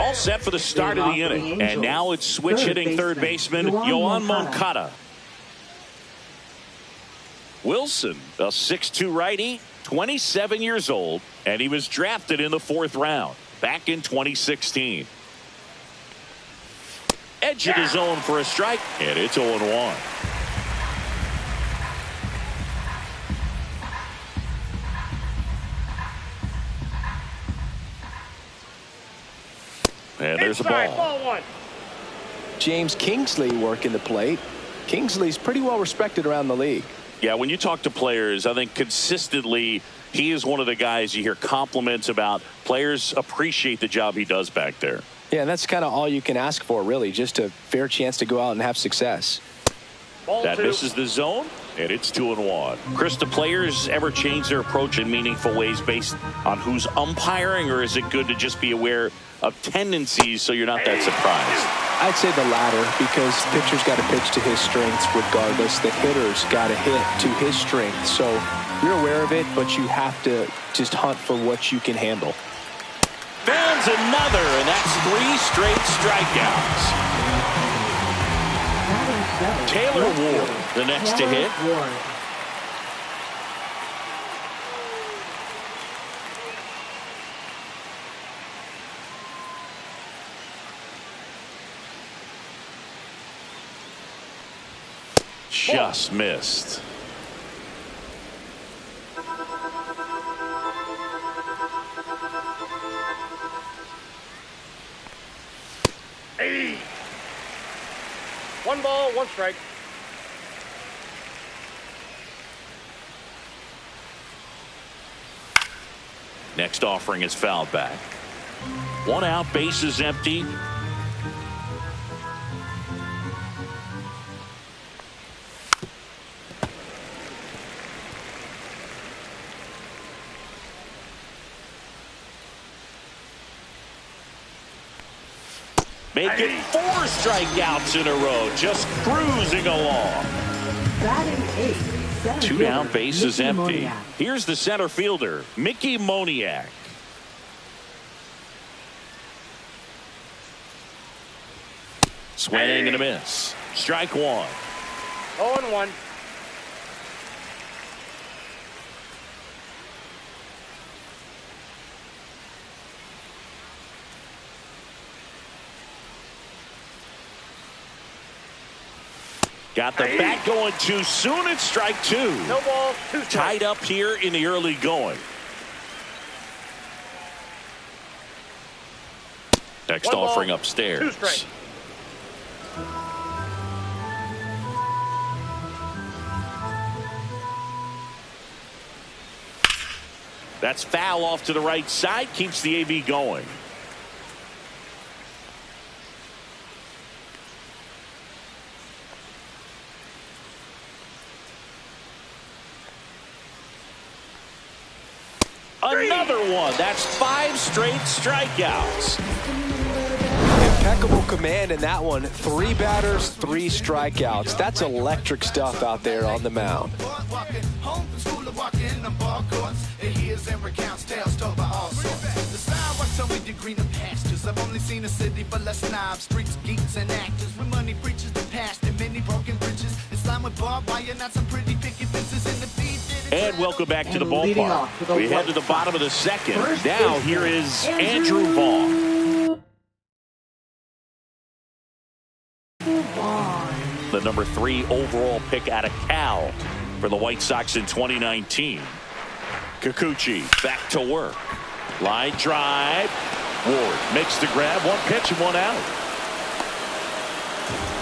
all set for the start of the inning. And now it's switch hitting third baseman Yoan Moncada. Wilson, a 6'2 righty, 27 years old, and he was drafted in the 4th round back in 2016. Edge of the zone for a strike, and it's 0-1. And there's a ball. James Kingsley working the plate. Kingsley's pretty well respected around the league. Yeah, when you talk to players, I think consistently he is one of the guys you hear compliments about. Players appreciate the job he does back there. Yeah, and that's kind of all you can ask for, really, just a fair chance to go out and have success. That misses the zone, and it's 2-1. Chris, do players ever change their approach in meaningful ways based on who's umpiring, or is it good to just be aware of tendencies so you're not that surprised? I'd say the latter, because pitcher's got to pitch to his strengths regardless. The hitter's got to hit to his strengths. So you're aware of it, but you have to just hunt for what you can handle. Founds another, and that's 3 straight strikeouts. Taylor Ward, the next to hit. Just missed. Hey. 1 ball, 1 strike. Next offering is fouled back. 1 out, bases empty. Making 4 strikeouts in a row, just cruising along. Batting 8. 2 down, bases empty. Here's the center fielder, Mickey Moniak. Swing and a miss. Strike 1. 0-1. Got the bat going too soon. It's strike 2. No ball, 2 strikes. Tied up here in the early going. Next 1 offering ball, upstairs. 2 strikes. That's foul off to the right side. Keeps the AV going. Another one. That's 5 straight strikeouts. Impeccable command in that one. 3 batters, 3 strikeouts. That's electric stuff out there on the mound. I've only seen a city full of snobs, streets, geeks, and actors. When money preaches the past and many broken bridges. It's slime with barbed wire, not some pretty picket fences in the feet. And welcome back to the ballpark. We head to the bottom of the 2nd. Now here is Andrew Vaughn. The number 3 overall pick out of Cal for the White Sox in 2019. Kikuchi back to work. Line drive. Ward makes the grab. 1 pitch and 1 out.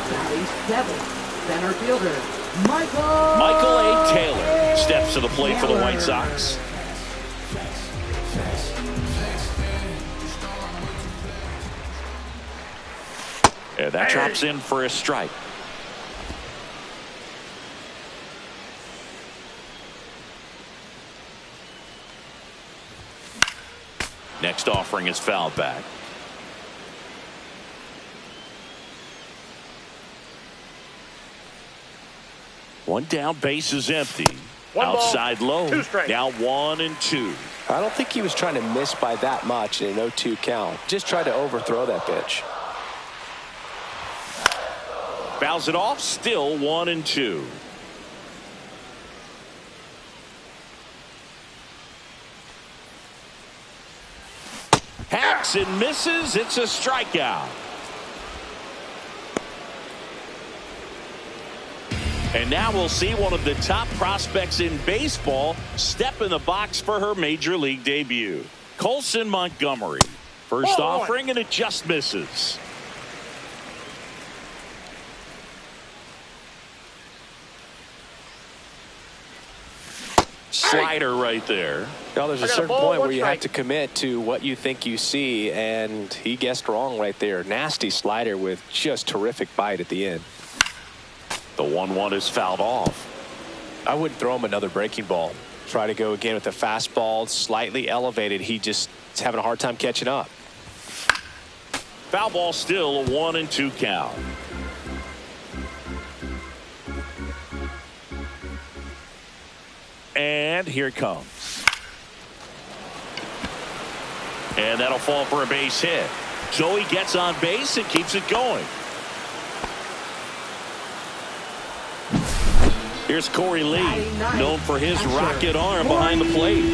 Batting 7. Center fielder Michael A. Taylor steps to the plate for the White Sox. And that drops in for a strike. Next offering is fouled back. One down, base is empty. One Outside ball, low. 2 strikes. Now 1-2. I don't think he was trying to miss by that much in an 0-2 count. Just tried to overthrow that pitch. Fouls it off, still 1-2. Hacks and misses. It's a strikeout. And now we'll see one of the top prospects in baseball step in the box for her major league debut. Colson Montgomery. First offering, and it just misses. Slider right there. Now there's a certain point where you have to commit to what you think you see, and he guessed wrong right there. Nasty slider with just terrific bite at the end. The 1-1 is fouled off. I wouldn't throw him another breaking ball. Try to go again with the fastball, slightly elevated. He just is having a hard time catching up. Foul ball, still a 1-2 count. And here it comes. And that'll fall for a base hit. So he gets on base and keeps it going. Here's Corey Lee, known for his rocket arm behind the plate.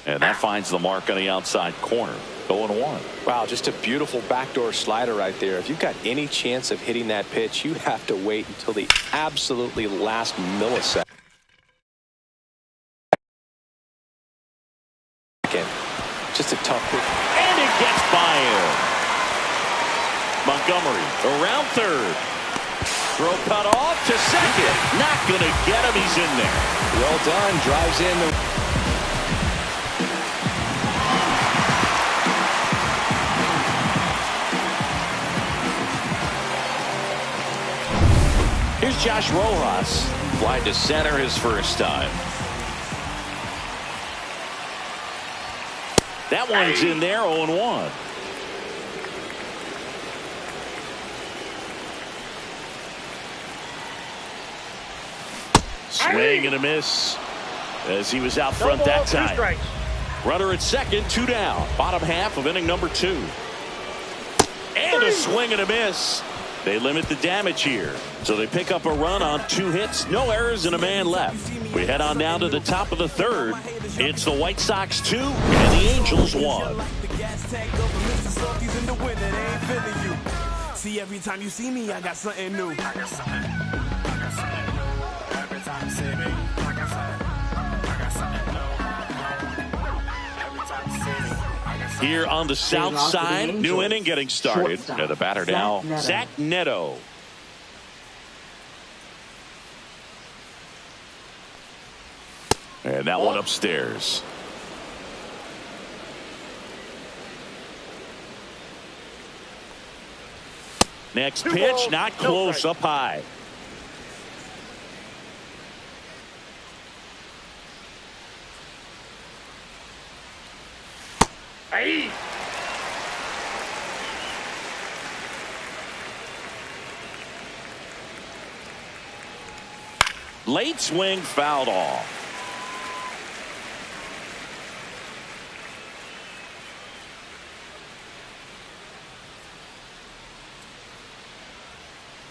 And that finds the mark on the outside corner. 0-1. Wow, just a beautiful backdoor slider right there. If you've got any chance of hitting that pitch, you have to wait until the absolutely last millisecond. Just a tough pitch. And it gets by him. Montgomery around third. Throw cut off to second. Not going to get him. He's in there. Well done. Drives in the... Here's Josh Rojas. Fly to center his first time. That one's in there. 0-1. Swing and a miss as he was out front that time. Runner at second, 2 down. Bottom half of inning number 2. And a swing and a miss. They limit the damage here. So they pick up a run on 2 hits, no errors, and a man left. We head on down to the top of the third. It's the White Sox 2 and the Angels 1. See, every time you see me, I got something new. Every time you see me, like I said, I got something new. Every time you see me. Here on the south side, new inning getting started. And the batter now, Zach Neto. And that one upstairs. Next pitch, not close, up high. Hey. Late swing, fouled off.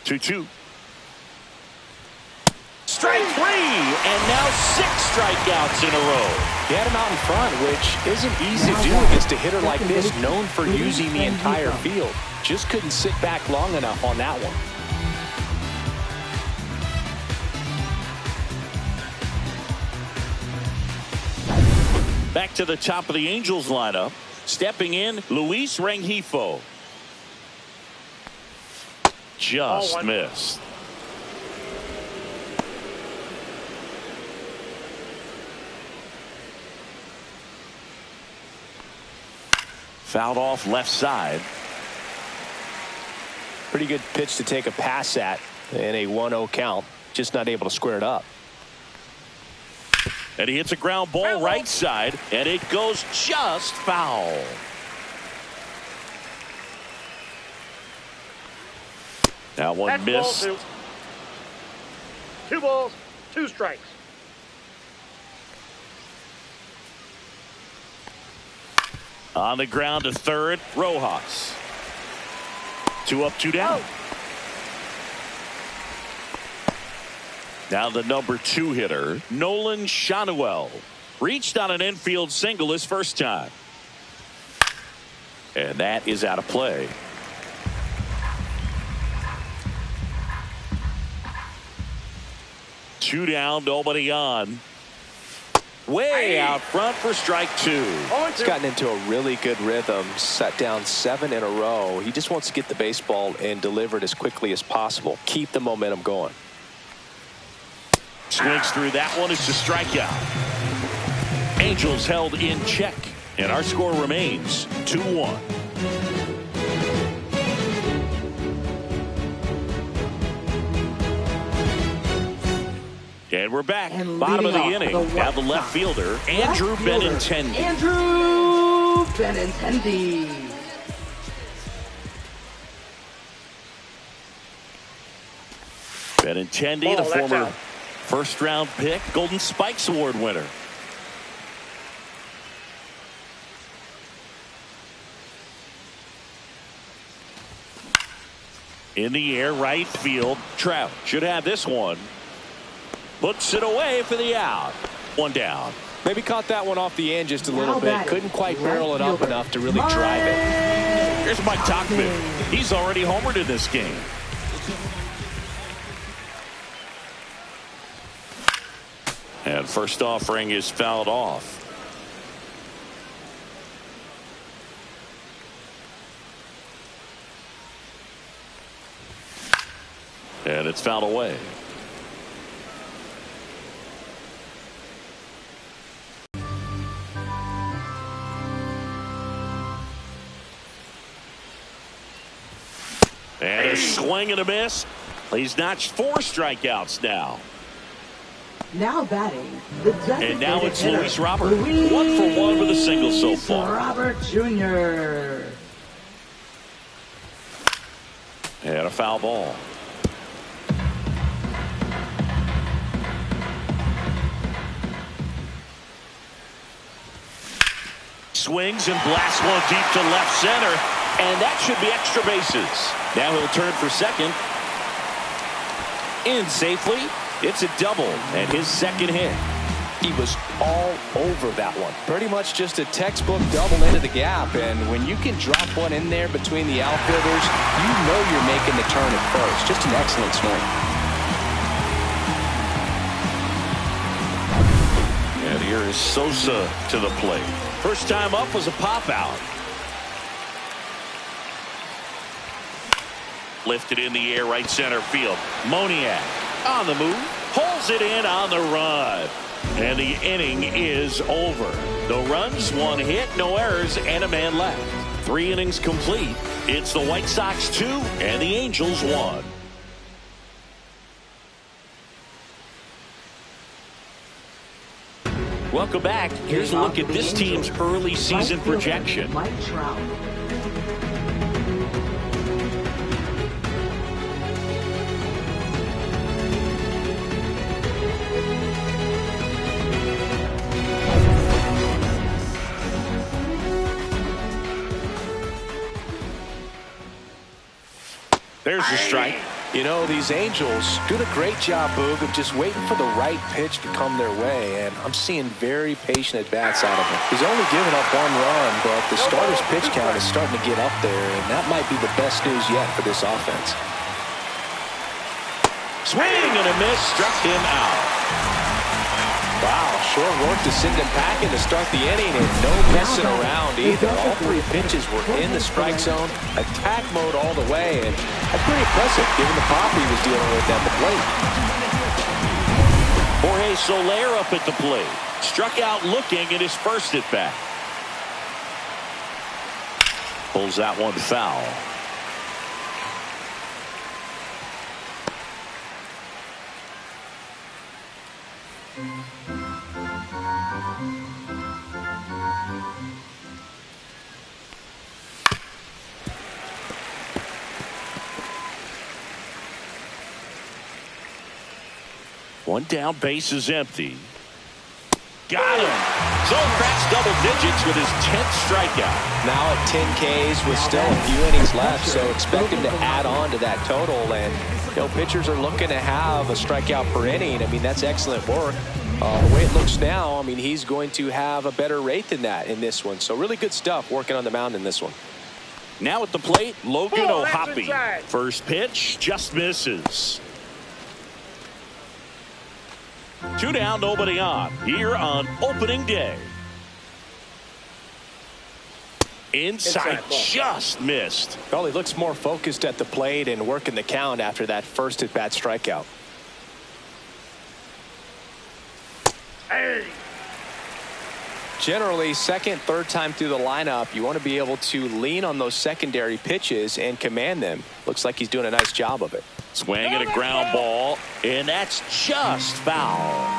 Two. Strike 3, and now 6 strikeouts in a row. He had him out in front, which isn't easy to do against a hitter like this, known for using the entire field. Just couldn't sit back long enough on that one. Back to the top of the Angels lineup. Stepping in, Luis Rengifo. Just missed. Fouled off left side. Pretty good pitch to take a pass at in a 1-0 count. Just not able to square it up. And he hits a ground ball right side, and it goes just foul. That one missed. 2 balls, 2 strikes. On the ground to third, Rojas. 2 up, 2 down. Now the number 2 hitter, Nolan Shanuel. Reached on an infield single his first time. And that is out of play. Two down, nobody on. Way out front for strike 2. He's gotten into a really good rhythm, set down 7 in a row. He just wants to get the baseball and deliver it as quickly as possible. Keep the momentum going. Swings through that one. It's a strikeout. Angels held in check, and our score remains 2-1. And we're back. And bottom of the leading off inning. Now the left fielder, Andrew Benintendi. Andrew Benintendi. Benintendi, the That's former out. first-round pick, Golden Spikes Award winner. In the air, right field. Trout should have this one. Puts it away for the out. 1 down. Maybe caught that one off the end just a little bit. batting, Couldn't quite barrel it right up fielder, enough to really drive it. Here's Mike Tauchman. He's already homered in this game. And first offering is fouled off. And it's fouled away. And a swing and a miss. He's notched 4 strikeouts now. Now batting, the designated And now it's hitter, Luis Robert. 1 for 1 with a single so Luis far. Robert Jr. And a foul ball. Swings and blasts one deep to left center. And that should be extra bases. Now he'll turn for second. In safely. It's a double and his second hit. He was all over that one. Pretty much just a textbook double into the gap. And when you can drop one in there between the outfielders, you know you're making the turn at first. Just an excellent swing. And here is Sosa to the plate. First time up was a pop out. Lifted in the air, right center field. Moniak on the move. Pulls it in on the run. And the inning is over. No runs, 1 hit, no errors, and a man left. 3 innings complete. It's the White Sox 2 and the Angels 1. Welcome back. Here's a look at this team's early season projection. Mike Trout. There's the strike. You know, these Angels doing a great job, Boog, of just waiting for the right pitch to come their way, and I'm seeing very patient at-bats out of him. He's only given up 1 run, but the starter's pitch count is starting to get up there, and that might be the best news yet for this offense. Swing and a miss, struck him out. Wow, short work to send him packing to start the inning, and no messing around either. All 3 pitches were in the strike zone, attack mode all the way, and that's pretty impressive given the pop he was dealing with at the plate. Jorge Soler up at the plate. Struck out looking at his first at bat. Pulls that one foul. One down, base is empty. Got him. So cracks double digits with his 10th strikeout. Now at 10 Ks with still a few innings left, so expect him to add on to that total. And pitchers are looking to have a strikeout per inning. I mean, that's excellent work. The way it looks now, I mean, he's going to have a better rate than that in this one. So really good stuff working on the mound in this one. Now at the plate, Logan Oh, that's O'Hoppe. inside. First pitch just misses. 2 down, nobody on here on opening day. Inside ball. just missed. Well, he looks more focused at the plate and working the count after that first at-bat strikeout. Hey. Generally, second, third time through the lineup, you want to be able to lean on those secondary pitches and command them. Looks like he's doing a nice job of it. Swing and a ground ball, and that's just foul.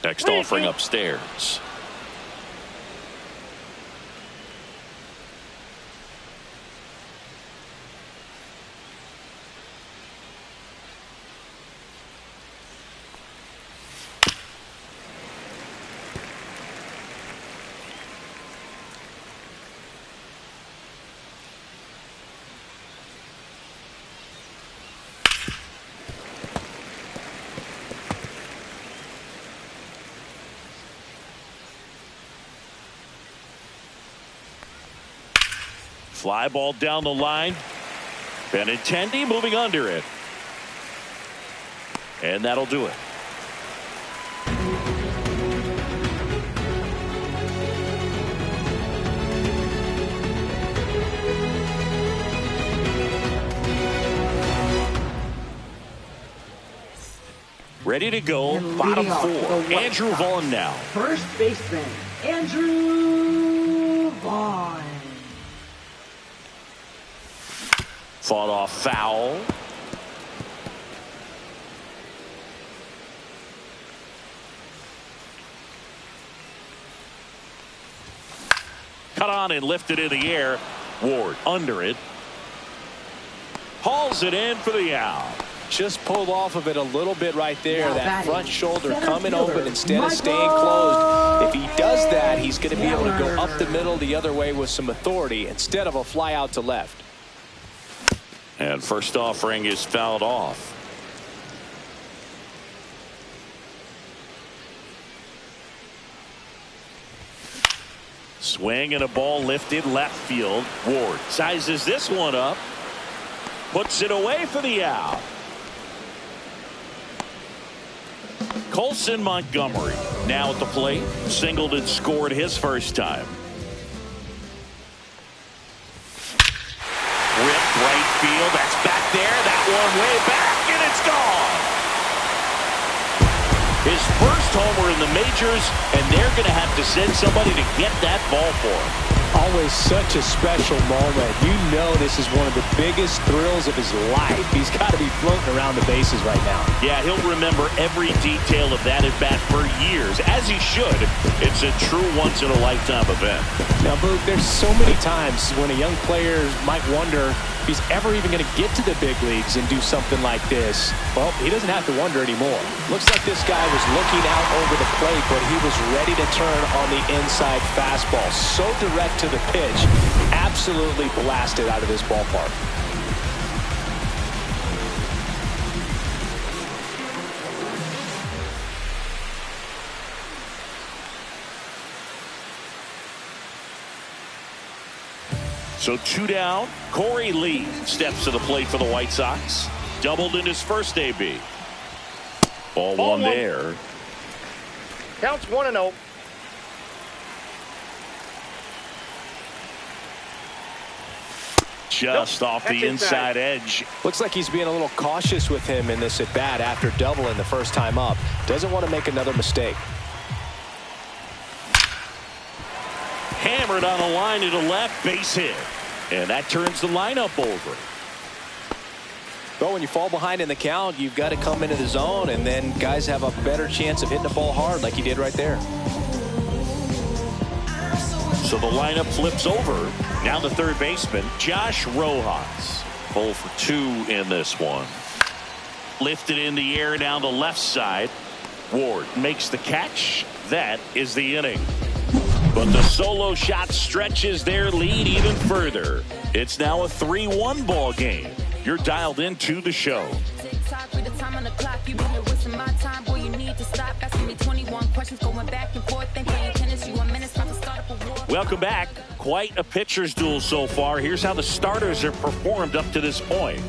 Next offering upstairs. Fly ball down the line. Benintendi moving under it. And that'll do it. Ready to go. And Bottom leading off for the 4. White Andrew Sox, Vaughn now. First baseman, Andrew Vaughn. Fought off foul. Cut on and lifted in the air. Ward under it. Hauls it in for the out. Just pulled off of it a little bit right there. Now That batting, front shoulder center coming fielder, open instead of staying Michael closed. If he does that, he's going to be able to go up the Keller. middle the other way with some authority instead of a fly out to left. And first offering is fouled off. Swing and a ball lifted left field. Ward sizes this one up. Puts it away for the out. Colson Montgomery now at the plate. Singled and scored his first time. Ripped right field. That's back there. That one way back, and it's gone. His first homer in the majors, and they're going to have to send somebody to get that ball for him. Always such a special moment. You know this is one of the biggest thrills of his life. He's got to be floating around the bases right now. Yeah, he'll remember every detail of that at-bat for years, as he should. It's a true once-in-a-lifetime event. Now, Boog, there's so many times when a young player might wonder if he's ever even going to get to the big leagues and do something like this. Well, he doesn't have to wonder anymore. Looks like this guy was looking out over the plate, but he was ready to turn on the inside fastball. So direct to the pitch. Absolutely blasted out of this ballpark. So 2 down. Corey Lee steps to the plate for the White Sox. Doubled in his first AB. Ball one there. Counts 1-0. Just off that's the inside. inside edge. Looks like he's being a little cautious with him in this at-bat after doubling the first time up. Doesn't want to make another mistake. Hammered on a line to the left, base hit. And that turns the lineup over. But when you fall behind in the count, you've got to come into the zone, and then guys have a better chance of hitting the ball hard like he did right there. So the lineup flips over. Now the third baseman, Josh Rojas. 0 for 2 in this one. Lifted in the air down the left side. Ward makes the catch. That is the inning. But the solo shot stretches their lead even further. It's now a 3-1 ball game. You're dialed into the show. Welcome back. Quite a pitcher's duel so far. Here's how the starters have performed up to this point.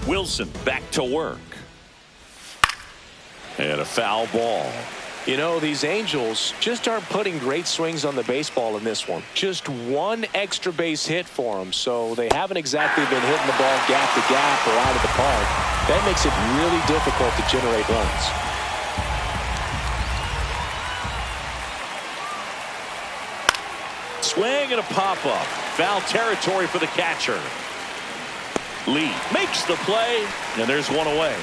Wilson back to work. And a foul ball. You know, these Angels just aren't putting great swings on the baseball in this one. Just one extra base hit for them, so they haven't exactly been hitting the ball gap to gap or out of the park. That makes it really difficult to generate runs. Swing and a pop-up. Foul territory for the catcher. Lee makes the play, and there's one away.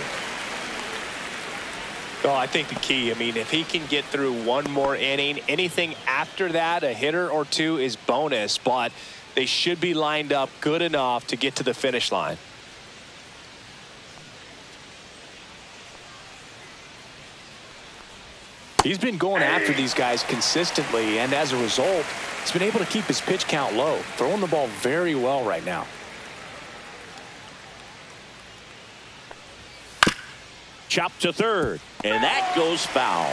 Oh, I think the key, if he can get through one more inning, anything after that, a hitter or two is bonus, but they should be lined up good enough to get to the finish line. He's been going after these guys consistently, and as a result, he's been able to keep his pitch count low, throwing the ball very well right now. Chop to third, and that goes foul.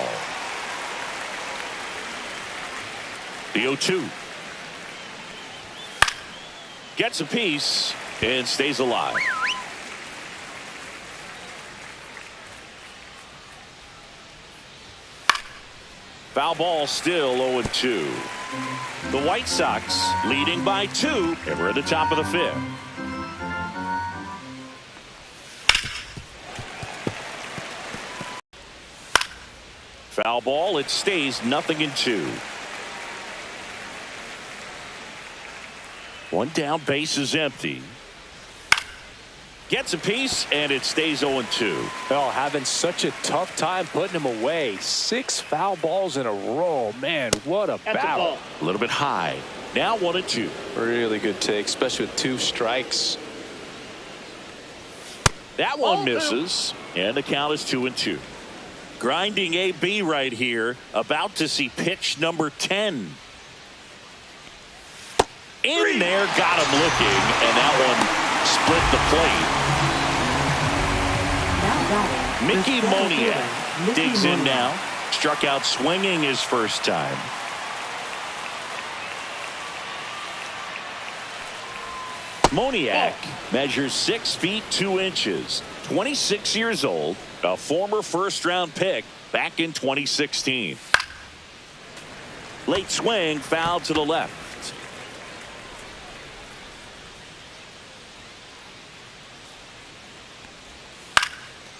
The 0-2. Gets a piece and stays alive. Foul ball, still 0-2. The White Sox leading by 2, and we're at the top of the 5th. Foul ball, it stays 0-2. One down, base is empty. Gets a piece, and it stays 0-2. Oh, having such a tough time putting him away. 6 foul balls in a row. Man, what a battle. A little bit high. Now 1-2. Really good take, especially with 2 strikes. That one misses, and the count is 2-2. Grinding AB right here, about to see pitch number 10. In there, got him looking, and that one split the plate. Mickey Moniak digs in now. Struck out swinging his first time. Moniak measures 6 feet 2 inches, 26 years old, a former first-round pick back in 2016. Late swing, foul to the left.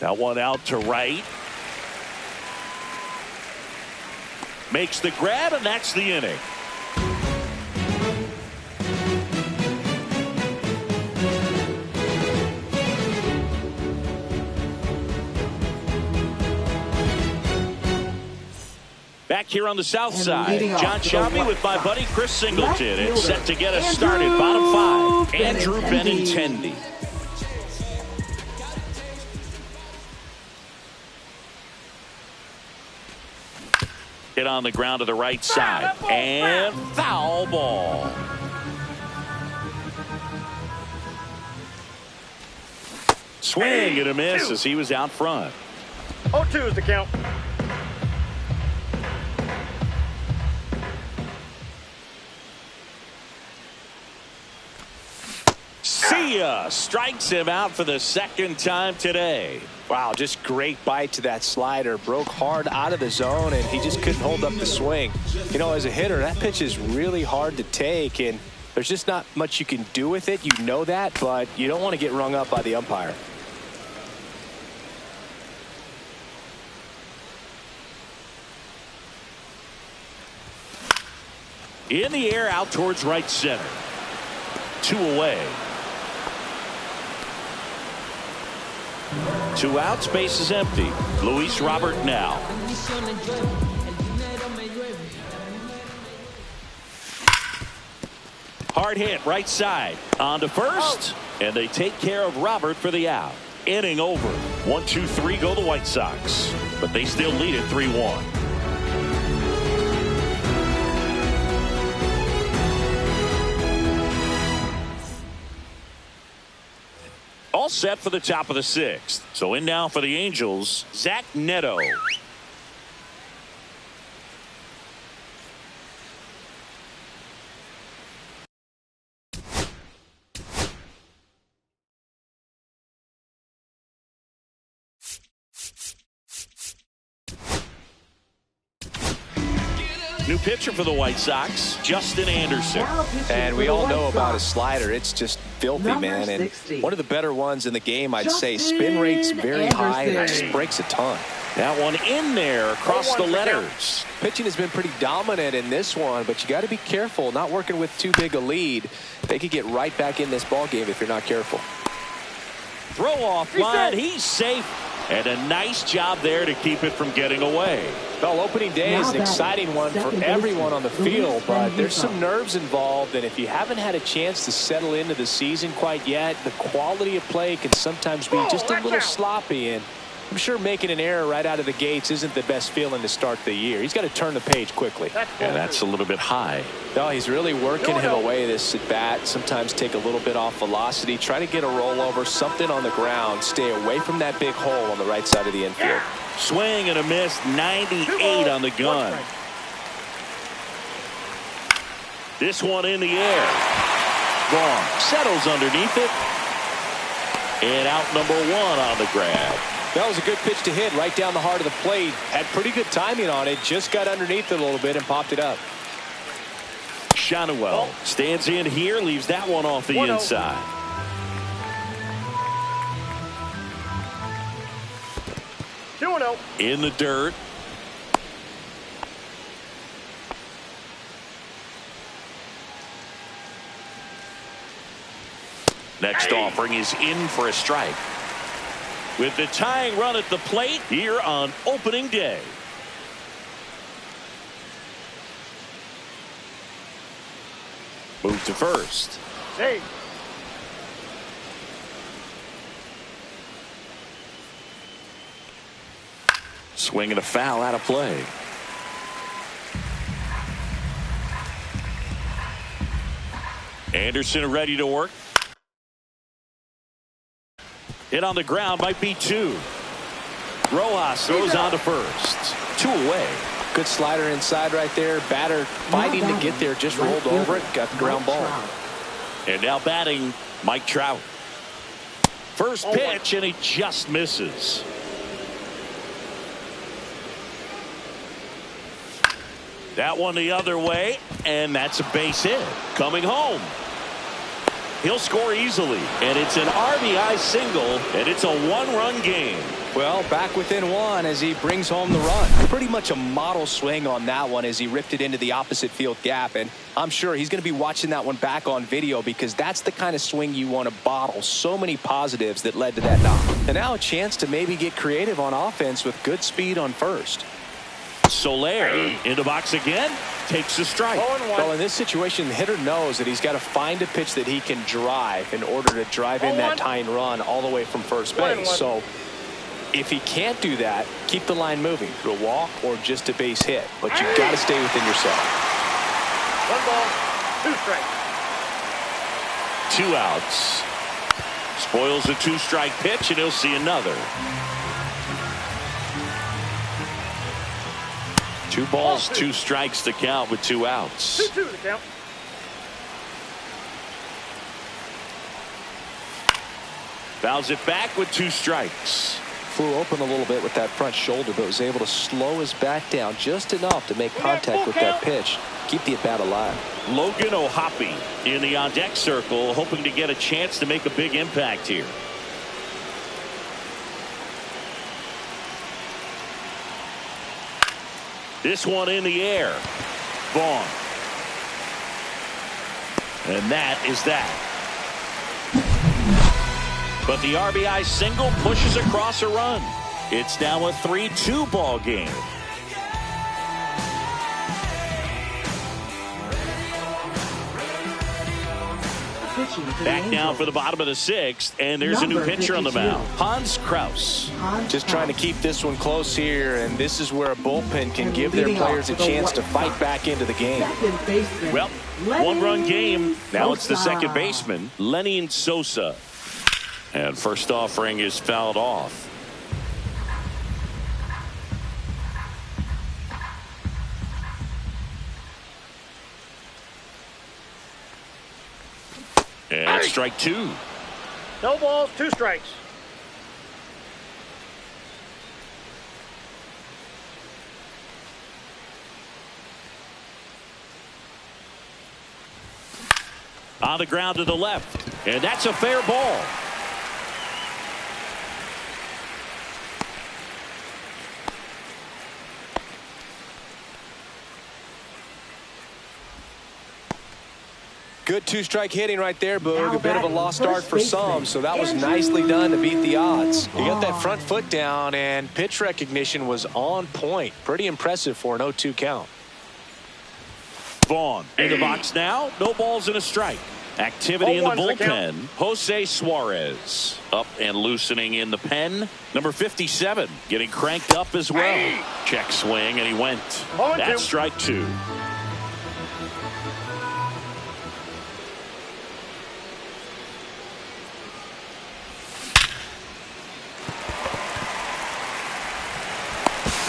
That one out to right. Makes the grab, and that's the inning. Back here on the south side, John Shelby with my buddy Chris Singleton. It's set to get us started. Bottom 5, Andrew Benintendi. Hit on the ground to the right side. And foul ball. Swing and a miss as he was out front. 0-2 is the count. See ya. Strikes him out for the second time today. Wow, just great bite to that slider. Broke hard out of the zone, and he just couldn't hold up the swing. You know, as a hitter, that pitch is really hard to take, and there's just not much you can do with it. You know that, but you don't want to get rung up by the umpire. In the air out towards right center. 2 away. 2 outs, base is empty. Luis Robert now. Hard hit right side. On to first. And they take care of Robert for the out. Inning over. 1, 2, 3 go the White Sox. But they still lead it 3-1. All set for the top of the 6th. So in now for the Angels, Zach Neto. New pitcher for the White Sox, Justin Anderson. And we all know about his slider. It's just filthy, man. And one of the better ones in the game, I'd say. Spin rate's very high and just breaks a ton. That one in there across the letters. Pitching has been pretty dominant in this one, but you got to be careful. Not working with too big a lead. They could get right back in this ball game if you're not careful. Throw off line. He's safe. And a nice job there to keep it from getting away. Well, opening day is an exciting one for everyone on the field, but there's some nerves involved, and if you haven't had a chance to settle into the season quite yet, the quality of play can sometimes be just a little sloppy, and I'm sure making an error right out of the gates isn't the best feeling to start the year. He's got to turn the page quickly. Yeah, that's a little bit high. No, he's really working him away this at bat. Sometimes take a little bit off velocity. Try to get a rollover, something on the ground. Stay away from that big hole on the right side of the infield. Swing and a miss. 98 on the gun. This one in the air. Vaughn settles underneath it. And out number 1 on the grab. That was a good pitch to hit right down the heart of the plate. Had pretty good timing on it. Just got underneath it a little bit and popped it up. Shanuel stands in here, leaves that one off the inside. In the dirt. Next offering is in for a strike. With the tying run at the plate here on opening day. Move to first. Hey. Swing and a foul out of play. Anderson ready to work. Hit on the ground, might be 2. Rojas goes on to first. 2 away. Good slider inside right there. Batter fighting to get there, just rolled over it, got the ground ball. And now batting, Mike Trout. First pitch, and he just misses. That one the other way, and that's a base hit. Coming home. He'll score easily, and it's an RBI single, and it's a 1-run game. Well, back within 1 as he brings home the run. Pretty much a model swing on that one as he ripped it into the opposite field gap, and I'm sure he's going to be watching that one back on video because that's the kind of swing you want to bottle. So many positives that led to that knock. And now a chance to maybe get creative on offense with good speed on first. Soler in the box again, takes a strike. Well, in this situation, the hitter knows that he's got to find a pitch that he can drive in order to drive in that tying run all the way from first base. So if he can't do that, keep the line moving through a walk or just a base hit. But you've got to stay within yourself. 1 ball, 2 strikes. 2 outs. Spoils a 2-strike pitch, and he'll see another. 2 balls, 2 strikes to count with 2 outs. 2-2 to count. Fouls it back with 2 strikes. Flew open a little bit with that front shoulder, but was able to slow his back down just enough to make contact with that pitch. Keep the at-bat alive. Logan O'Hoppe in the on-deck circle, hoping to get a chance to make a big impact here. This one in the air. Vaughn And that is that. But the RBI single pushes across a run. It's now a 3-2 ball game. Back now for the bottom of the 6th, and there's a new pitcher on the mound, Hans Kraus. Just trying to keep this one close here, and this is where a bullpen can give their players a chance to fight back into the game. Well, one-run game. Now it's the second baseman, Lenny Sosa. And first offering is fouled off. And strike 2. No balls, 2 strikes. On the ground to the left. And that's a fair ball. Good 2-strike hitting right there, Boog. A bit of a lost start for some, so that was nicely done to beat the odds. He got that front foot down, and pitch recognition was on point. Pretty impressive for an 0-2 count. Vaughn in the box now. No balls and a strike. Activity in the bullpen. Jose Suarez up and loosening in the pen. Number 57 getting cranked up as well. Check swing, and he went. That's strike 2.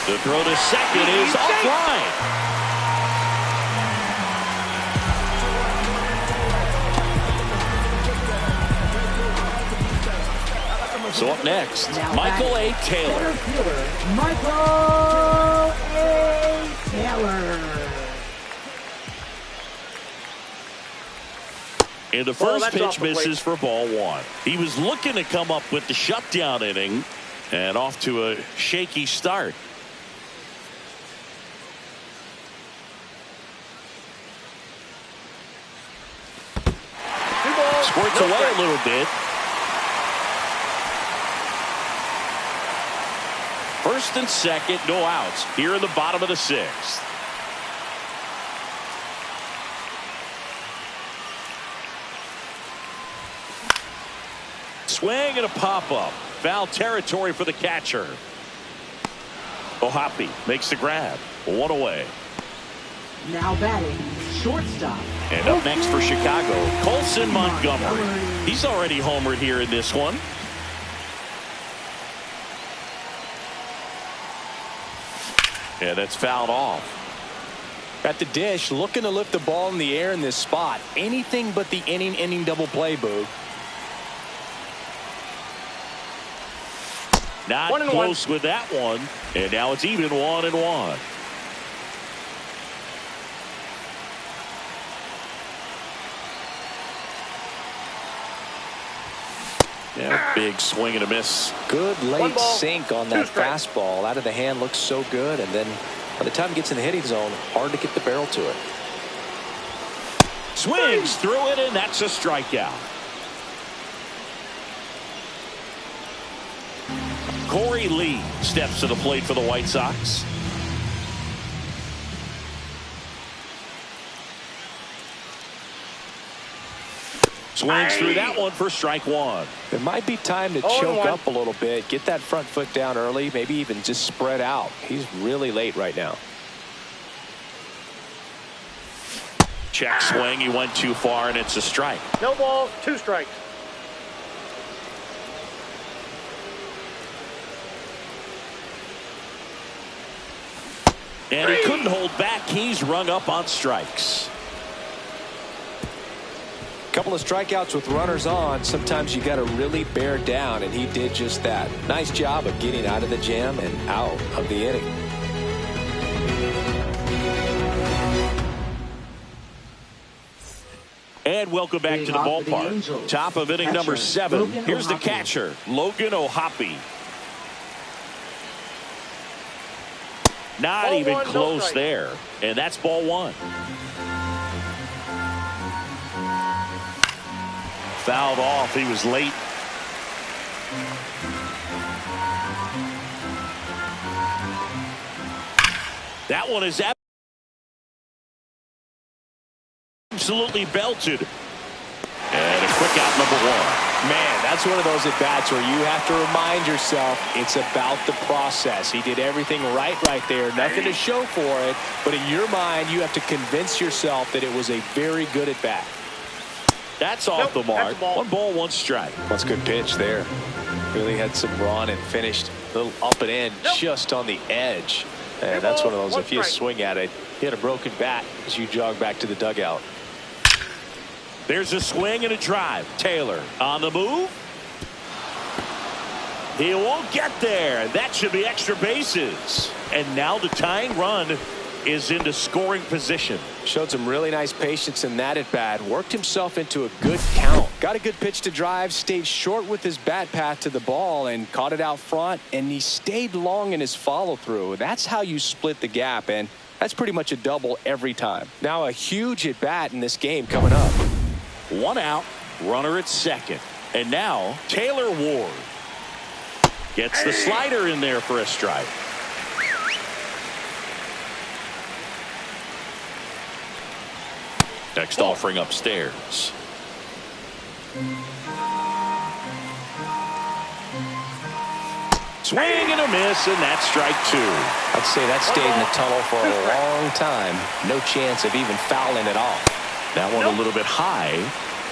The throw to second is offline. So up next, Michael A. Taylor. Michael A. Taylor. And the first pitch misses for ball 1. He was looking to come up with the shutdown inning, and off to a shaky start. Squirts away a little bit. First and second, no outs here in the bottom of the 6th. Swing and a pop-up. Foul territory for the catcher. Ohapi makes the grab. 1 away. Now batting, shortstop. And up next for Chicago, Colson Montgomery. He's already homered here in this one. And that's fouled off. At the dish, looking to lift the ball in the air in this spot. Anything but the inning double play, Boog. Not close with that one. And now it's even 1-1. Yeah, big swing and a miss. Good late sink on that fastball. Out of the hand, looks so good. And then by the time it gets in the hitting zone, hard to get the barrel to it. Swings through it, and that's a strikeout. Corey Lee steps to the plate for the White Sox. Swings through that one for strike 1. It might be time to choke up a little bit, get that front foot down early, maybe even just spread out. He's really late right now. Check swing. He went too far, and it's a strike. No balls, 2 strikes. And he couldn't hold back. He's rung up on strikes. Couple of strikeouts with runners on. Sometimes you got to really bear down, and he did just that. Nice job of getting out of the jam and out of the inning. And welcome back to the ballpark. Top of inning number 7. Here's the catcher, Logan Ohapi. Not even close there. And that's ball 1. Fouled off. He was late. That one is absolutely belted. And a quick out, number one. Man, that's one of those at-bats where you have to remind yourself it's about the process. He did everything right there. Nothing to show for it. But in your mind, you have to convince yourself that it was a very good at-bat. That's off the mark. 1 ball, 1 strike. That's a good pitch there. Really had some run and finished a little up and in just on the edge. And that's one of those, if you swing at it, hit a broken bat as you jog back to the dugout. There's a swing and a drive. Taylor on the move. He won't get there. That should be extra bases. And now the tying run is into scoring position. Showed some really nice patience in that at bat. Worked himself into a good count. Got a good pitch to drive. Stayed short with his bat path to the ball and caught it out front. And he stayed long in his follow through. That's how you split the gap. And that's pretty much a double every time. Now a huge at bat in this game coming up. 1 out. Runner at second. And now Taylor Ward gets the slider in there for a strike. Next offering upstairs. Swing and a miss, and that's strike 2. I'd say that stayed in the tunnel for a long time. No chance of even fouling it off. That one a little bit high.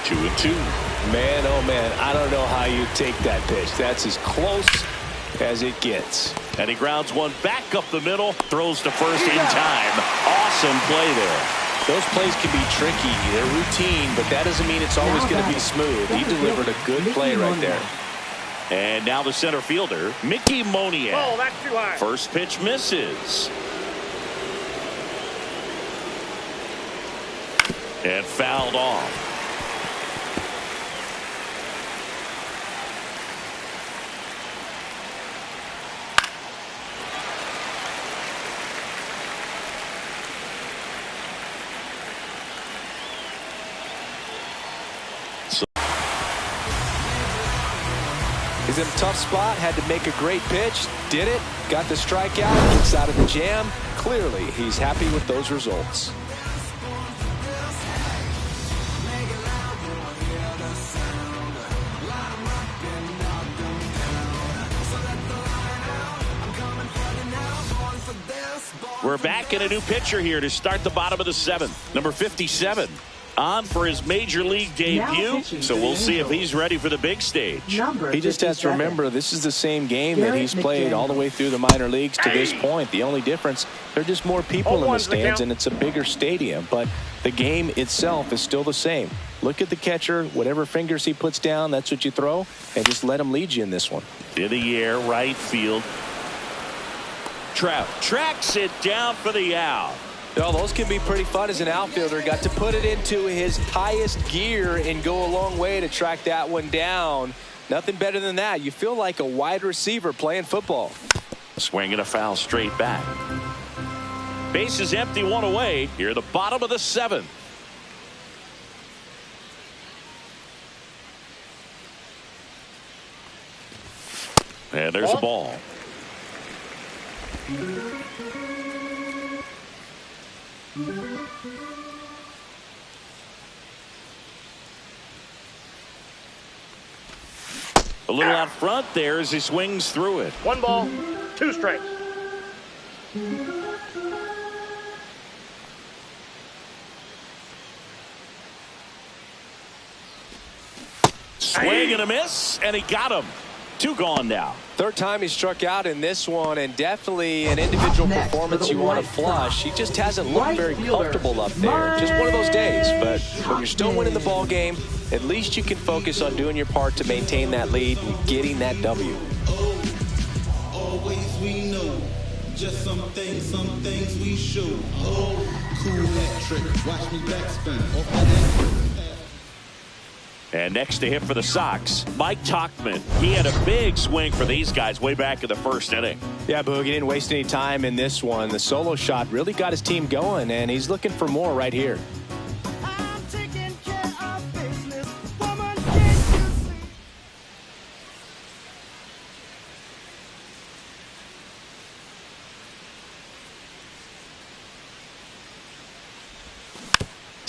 2-2. Man, oh man, I don't know how you take that pitch. That's as close as it gets. And he grounds one back up the middle. Throws to first in time. Awesome play there. Those plays can be tricky. They're routine, but that doesn't mean it's always going to be smooth. He delivered a good play right there. And now the center fielder, Mickey Moniak. Oh, that's too high. First pitch misses. And fouled off. He's in a tough spot, had to make a great pitch, did it, got the strikeout, gets out of the jam. Clearly, he's happy with those results. We're back in a new pitcher here to start the bottom of the 7th. Number 57. On for his major league debut, so we'll see if he's ready for the big stage. He just has to remember this is the same game that he's played all the way through the minor leagues to this point. The only difference, there are just more people in the stands and it's a bigger stadium, but the game itself is still the same. Look at the catcher, whatever fingers he puts down, that's what you throw, and just let him lead you in this one. In the air, right field. Trout tracks it down for the out. Well, those can be pretty fun as an outfielder. Got to put it into his highest gear and go a long way to track that one down. Nothing better than that. You feel like a wide receiver playing football. Swing and a foul straight back. Base is empty, 1 away. Here, the bottom of the 7th. And there's a ball. A little out front there as he swings through it. 1 ball, 2 strikes. Swing and a miss, and he got him. 2 gone now. Third time he struck out in this one, and definitely an individual performance you want to flush. He just hasn't looked very comfortable up there. Just one of those days. But when you're still winning the ball game, at least you can focus on doing your part to maintain that lead and getting that W. Always we know. Just some things we show. Oh, cool hat trick. Watch me backspin. Off that. And next to him for the Sox, Mike Tauchman. He had a big swing for these guys way back in the 1st inning. Yeah, Boog, he didn't waste any time in this one. The solo shot really got his team going, and he's looking for more right here.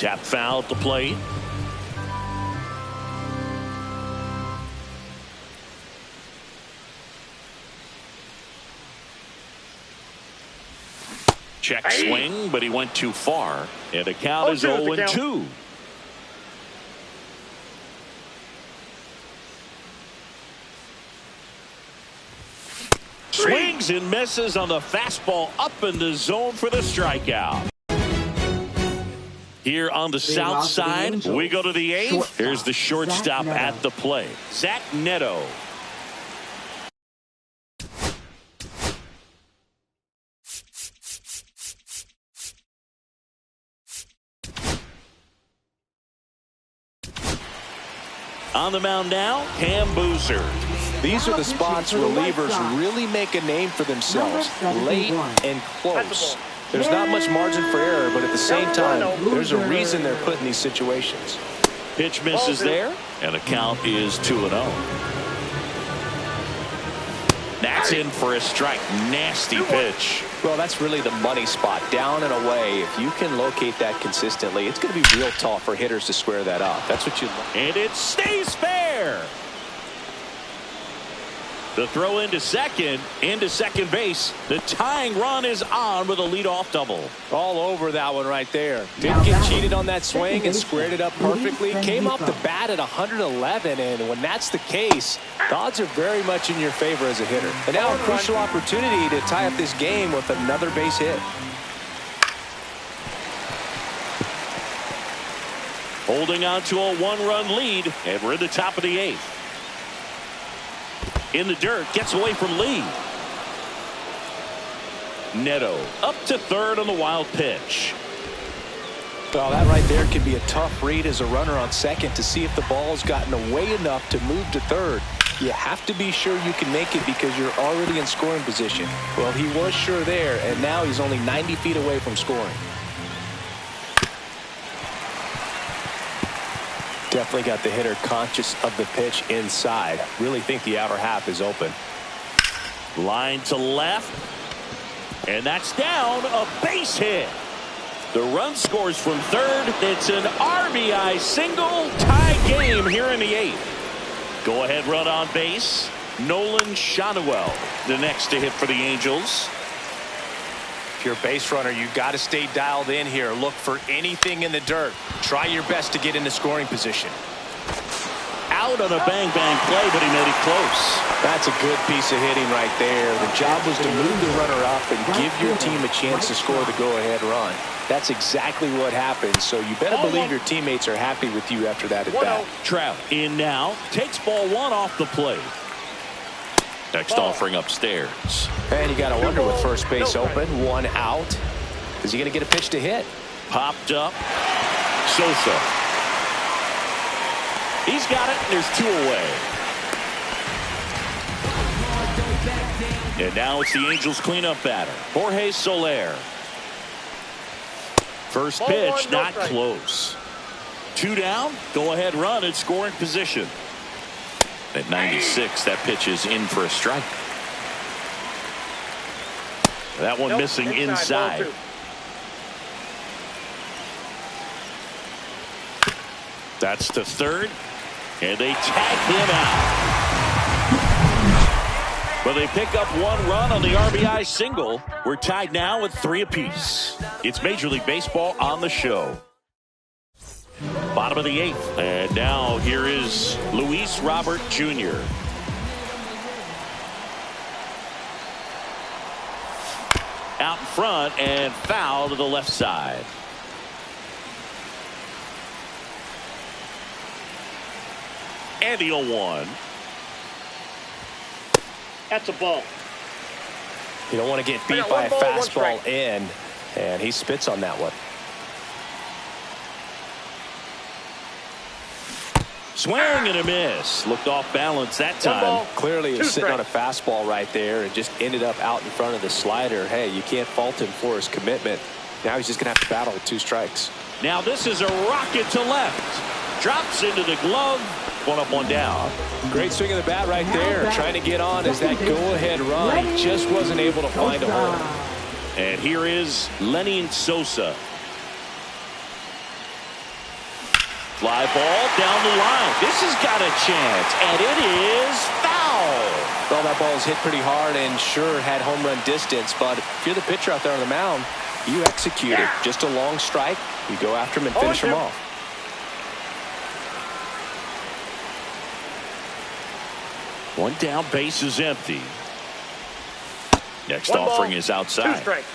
Tap foul at the plate. Check swing, but he went too far. And the count is 0-2. Swings and misses on the fastball up in the zone for the strikeout. Here on the south side, we go to the 8th. Here's the shortstop at the plate, Zach Neto. On the mound now, Cam Boozer. These are the spots relievers really make a name for themselves, late and close. There's not much margin for error, but at the same time, there's a reason they're put in these situations. Pitch misses there, and the count is 2-0. That's in for a strike. Nasty pitch. Well, that's really the money spot, down and away. If you can locate that consistently, it's going to be real tough for hitters to square that up. That's what you like. And it stays fair. The throw into second base. The tying run is on with a leadoff double. All over that one right there. Didn't get cheated on that swing and squared it up perfectly. Came off the bat at 111, and when that's the case, the odds are very much in your favor as a hitter. And now a crucial opportunity to tie up this game with another base hit. Holding on to a 1-run lead, and we're in the top of the 8th. In the dirt, gets away from Lee. Neto up to third on the wild pitch. Well, that right there can be a tough read as a runner on second to see if the ball's gotten away enough to move to third. You have to be sure you can make it because you're already in scoring position. Well, he was sure there, and now he's only 90 feet away from scoring. Definitely got the hitter conscious of the pitch inside. Really think the outer half is open. Line to left. And that's down. A base hit. The run scores from third. It's an RBI single. Tie game here in the 8th. Go ahead run on base. Nolan Schanuel, the next to hit for the Angels. If you're a base runner, you've got to stay dialed in here. Look for anything in the dirt. Try your best to get into scoring position. Out on a bang-bang play, but he made it close. That's a good piece of hitting right there. The job was to move the runner up and give your team a chance to score the go-ahead run. That's exactly what happened, so you better believe your teammates are happy with you after that at bat. Trout in now, takes ball 1 off the plate. Next offering upstairs. And you got to wonder with first base open, 1 out. Is he going to get a pitch to hit? Popped up. Sosa. He's got it, and there's 2 away. And now it's the Angels cleanup batter, Jorge Soler. First pitch, not close. 2 down, go ahead run and scoring position. At 96, that pitch is in for a strike. That one missing inside. That's to third, and they tag him out. But they pick up 1 run on the RBI single. We're tied now with 3 apiece. It's Major League Baseball on the show. Bottom of the 8th, and now here is Luis Robert Jr. Out in front and foul to the left side. And the 0-1. That's a ball. You don't want to get beat by a fastball in, and he spits on that one. Swing and a miss. Looked off balance that time. Clearly he was sitting on a fastball right there and just ended up out in front of the slider. Hey, you can't fault him for his commitment. Now he's just going to have to battle with 2 strikes. Now this is a rocket to left. Drops into the glove. 1 up, 1 down. Great swing of the bat right there. Trying to get on as that go-ahead run. He just wasn't able to find a hole. And here is Lenny Sosa. Fly ball down the line. This has got a chance, and it is foul. Well, that ball was hit pretty hard and sure had home run distance, but if you're the pitcher out there on the mound, you execute it. Just a long strike. You go after him and finish him off. One down, base is empty. Next offering is outside. 2 strikes.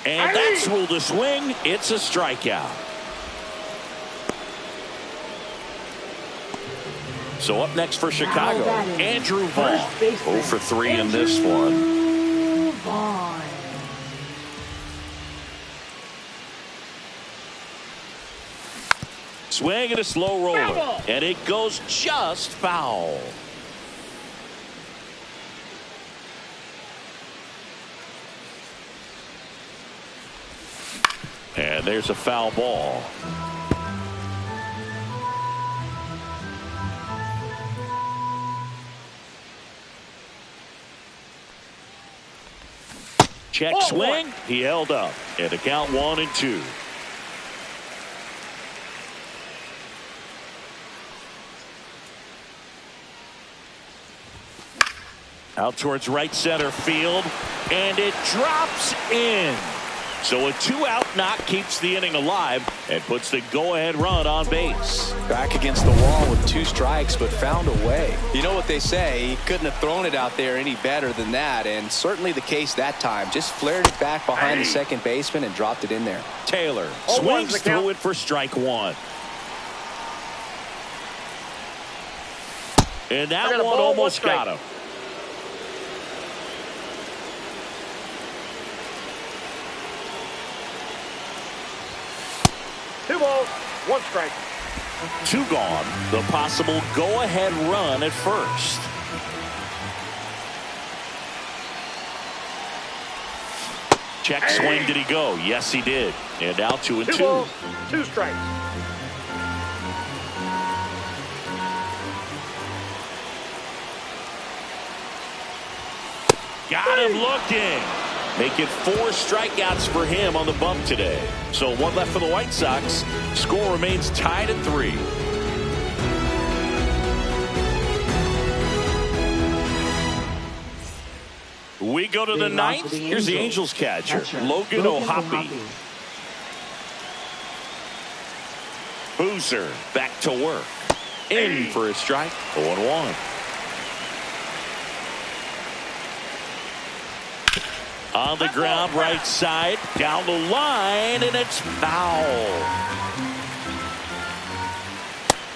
And that's ruled a swing. It's a strikeout. So up next for Chicago, Andrew Vaughn. 0 for 3 in this one. Vaughn. Swing and a slow roller. And it goes just foul. And there's a foul ball. Check swing. He held up. And the count 1-2. Out towards right center field. And it drops in. So a 2-out knock keeps the inning alive and puts the go-ahead run on base. Back against the wall with 2 strikes, but found a way. You know what they say, he couldn't have thrown it out there any better than that, and certainly the case that time. Just flared it back behind the second baseman and dropped it in there. Taylor swings through it for strike 1. And that one almost got him. Two balls, 1 strike. 2 gone. The possible go-ahead run at first. Check swing. Did he go? Yes, he did. And now 2-2. 2 balls, 2 strikes. Got him looking. Make it 4 strikeouts for him on the bump today. So 1 left for the White Sox. Score remains tied at 3. We go to the 9th. Here's the Angels catcher, Logan O'Hoppe. Boozer back to work. In for a strike. 0-1. On the ground, right side, down the line, and it's foul.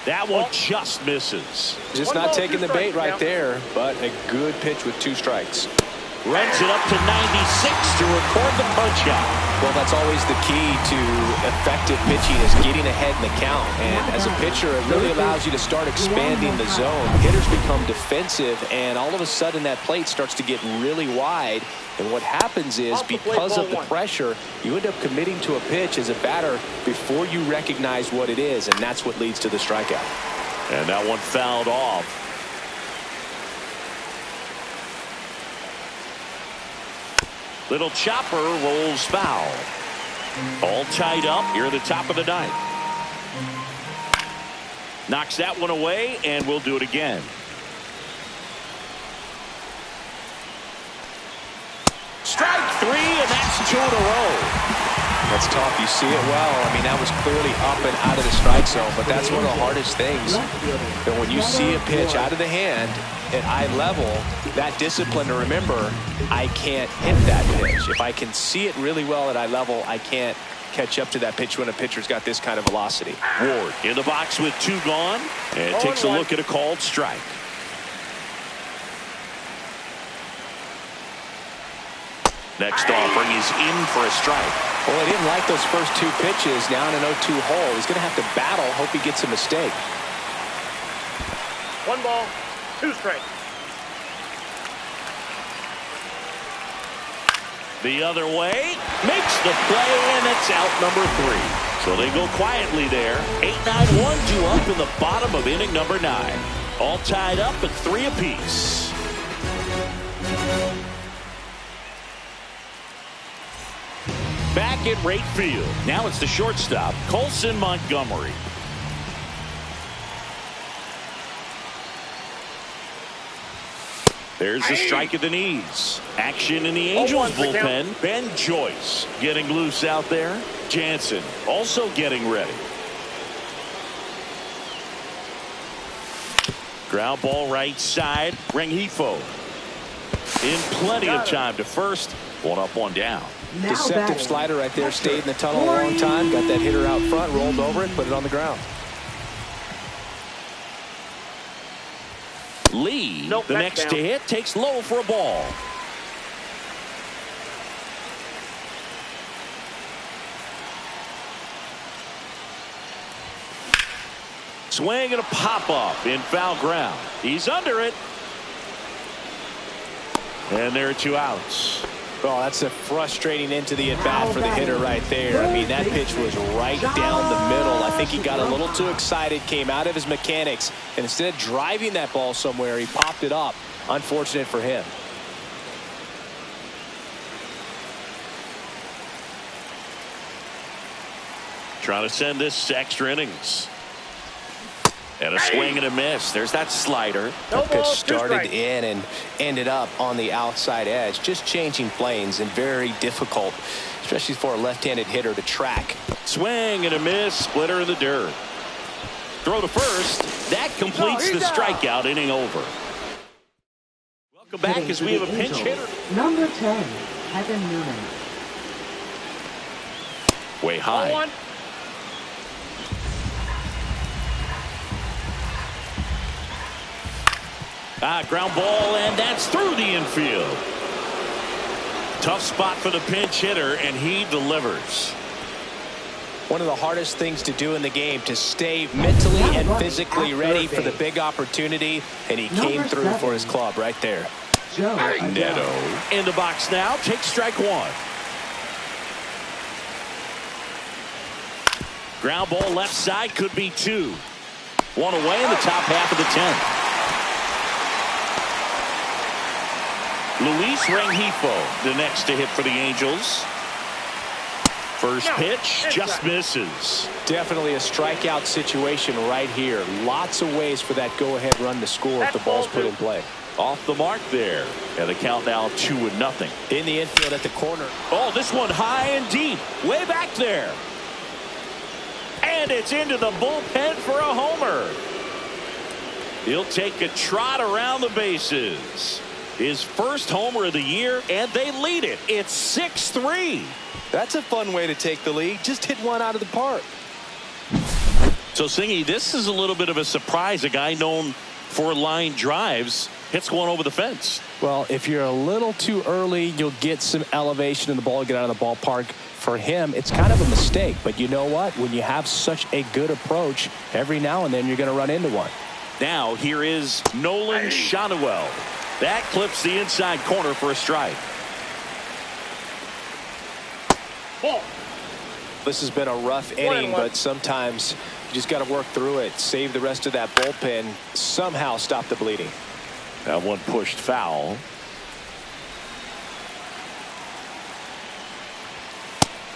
That one just misses. Just not taking the bait right there, but a good pitch with 2 strikes. Runs it up to 96 to record the punch out. Well, that's always the key to effective pitching is getting ahead in the count. And as a pitcher, it really allows you to start expanding the zone. Hitters become defensive, and all of a sudden that plate starts to get really wide. And what happens is, because of the pressure, you end up committing to a pitch as a batter before you recognize what it is, and that's what leads to the strikeout. And that one fouled off. Little chopper rolls foul. All tied up here at the top of the 9th. Knocks that one away, and we'll do it again. Strike 3, and that's 2 in a row. That's tough. You see it well. I mean, that was clearly up and out of the strike zone, but that's one of the hardest things. And when you see a pitch out of the hand at eye level, that discipline to remember, I can't hit that pitch. If I can see it really well at eye level, I can't catch up to that pitch when a pitcher's got this kind of velocity. Ward in the box with 2 gone, and takes a look at a called strike. Next offering is in for a strike. Well, I didn't like those first 2 pitches. Now in an 0-2 hole, he's going to have to battle. Hope he gets a mistake. 1 ball, 2 strikes. The other way, makes the play, and it's out number 3. So they go quietly there. 8-9, 1-2 up in the bottom of inning number 9. All tied up at 3 apiece. Back at right field. Now it's the shortstop, Colson Montgomery. There's the strike at the knees. Action in the Angels bullpen. Ben Joyce getting loose out there. Jansen also getting ready. Ground ball right side. Rengifo in plenty of time to first. One up, one down. Deceptive slider right there. Stayed in the tunnel a long time. Got that hitter out front. Rolled over it. Put it on the ground. Lee, the next to hit, takes low for a ball. Swing and a pop-up in foul ground. He's under it. And there are 2 outs. Oh, that's a frustrating end to the at-bat for the hitter right there. I mean, that pitch was right down the middle. I think he got a little too excited, came out of his mechanics, and instead of driving that ball somewhere, he popped it up. Unfortunate for him. Trying to send this to extra innings. And a swing and a miss. There's that slider. That pitch started in and ended up on the outside edge. Just changing planes and very difficult, especially for a left-handed hitter to track. Swing and a miss. Splitter in the dirt. Throw to first. That completes the strikeout. Inning over. Welcome back as we have a pinch hitter. Number 10, Kevin Newman. Way high. Ground ball, and that's through the infield. Tough spot for the pinch hitter, and he delivers. One of the hardest things to do in the game, to stay mentally and physically ready for the big opportunity, and he came through for his club right there. Neto in the box now, takes strike 1. Ground ball left side, could be 2. 1 away in the top half of the 10th. Luis Rengifo, the next to hit for the Angels. First pitch just misses. Definitely a strikeout situation right here. Lots of ways for that go-ahead run to score if the ball's put in play. Off the mark there. And the count now 2-0. In the infield at the corner. Oh, this one high and deep. Way back there. And it's into the bullpen for a homer. He'll take a trot around the bases. His first homer of the year, and they lead it. It's 6-3. That's a fun way to take the lead. Just hit one out of the park. So, Singy, this is a little bit of a surprise. A guy known for line drives hits one over the fence. Well, if you're a little too early, you'll get some elevation in the ball, get out of the ballpark. For him, it's kind of a mistake. But you know what? When you have such a good approach, every now and then you're going to run into one. Now, here is Nolan Shotwell. That clips the inside corner for a strike. This has been a rough inning, but sometimes you just got to work through it. Save the rest of that bullpen. Somehow stop the bleeding. That one pushed foul.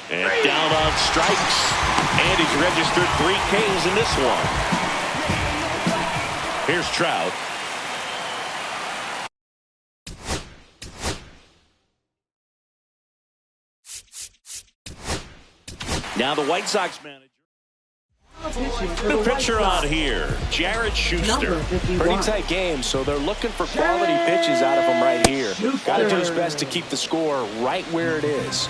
And down on strikes. And he's registered 3 Ks in this one. Here's Trout. Now the White Sox manager. The pitcher on here, Jared Schuster. Pretty tight game, so they're looking for quality pitches out of him right here. Got to do his best to keep the score right where it is.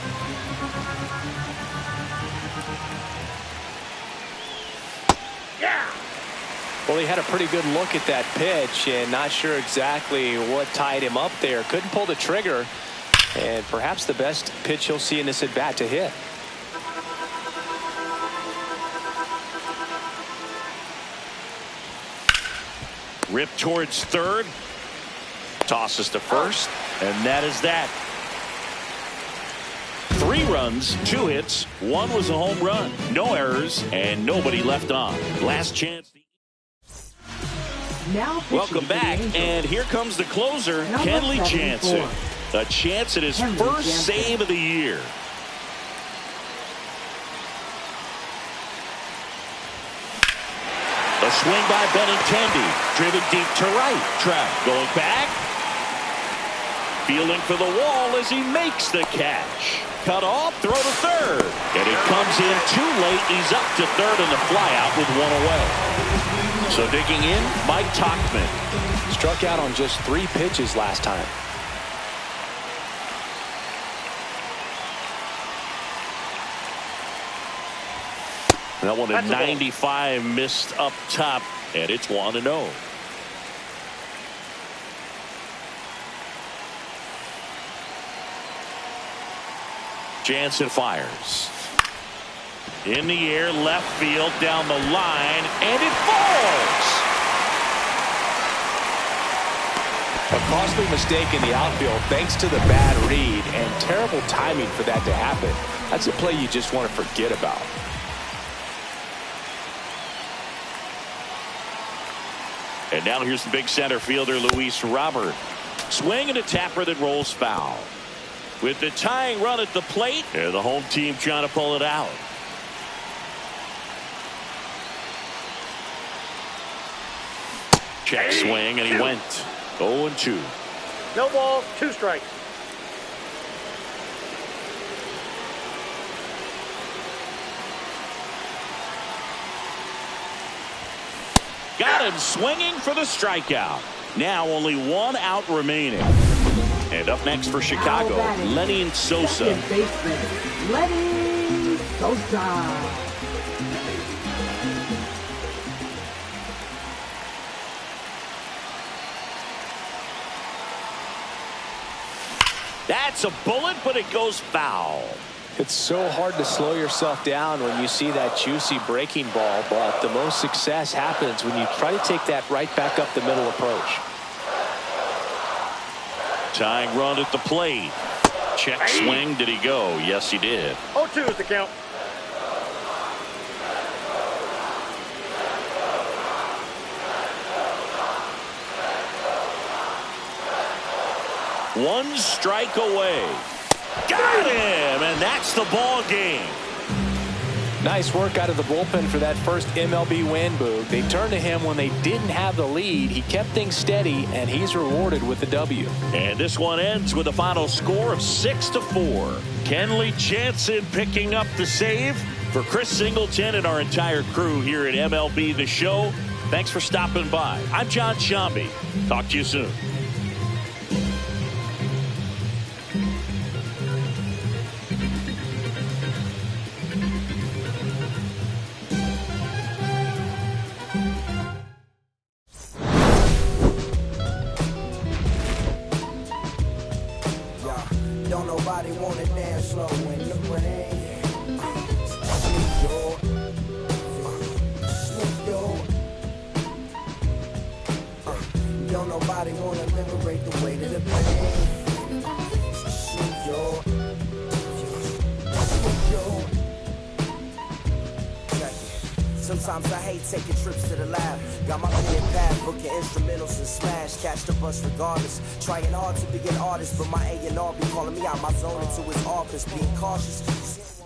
Well, he had a pretty good look at that pitch and not sure exactly what tied him up there. Couldn't pull the trigger, and perhaps the best pitch he'll see in this at bat to hit. Rip towards third. Tosses to first. And that is that. 3 runs, 2 hits. 1 was a home run. No errors and nobody left on. Last chance. Now pitching Welcome for the back, Angels. and here comes the closer, Number Kenley 74. Jansen. A chance at his Kenley first Jansen. save of the year. A swing by Benintendi, driven deep to right. Trout going back. Fielding for the wall as he makes the catch. Cut off, throw to third. And it comes in too late. He's up to third in the flyout with one away. So digging in, Mike Tauchman. Struck out on just 3 pitches last time. That one at That's a ball. 95 missed up top, and it's 1-0. Jansen fires. In the air, left field, down the line, and it falls. A costly mistake in the outfield thanks to the bad read and terrible timing for that to happen. That's a play you just want to forget about. And now here's the big center fielder, Luis Robert. Swing and a tapper that rolls foul. With the tying run at the plate, and the home team trying to pull it out. Check swing, and he went 0-2. No balls, 2 strikes. Got him swinging for the strikeout. Now only 1 out remaining. And up next for Chicago, Now batting, Lenny Sosa. second baseman, Lenny Sosa. That's a bullet, but it goes foul. It's so hard to slow yourself down when you see that juicy breaking ball, but the most success happens when you try to take that right back up the middle approach. Tying run at the plate. Check swing. Did he go? Yes, he did. 0-2 is the count. One strike away. Got him, and that's the ball game. Nice work out of the bullpen for that first MLB win, Boog. They turned to him when they didn't have the lead. He kept things steady, and he's rewarded with the W. And this one ends with a final score of 6-4. Kenley Jansen picking up the save. For Chris Singleton and our entire crew here at MLB The Show, thanks for stopping by. I'm John Shambi. Talk to you soon. Don't nobody wanna dance slow in the rain. Snoop Dogg. Snoop Dogg. Don't nobody wanna liberate the weight of the pain. Snoop Dogg. Snoop Dogg. Check it. Sometimes I hate taking trips to the lab. Got my pen and pad, booking instrumentals and smash. Catch the bus regardless. Trying hard to be an artist, but my A&R be calling me out my zone into his office. Being cautious.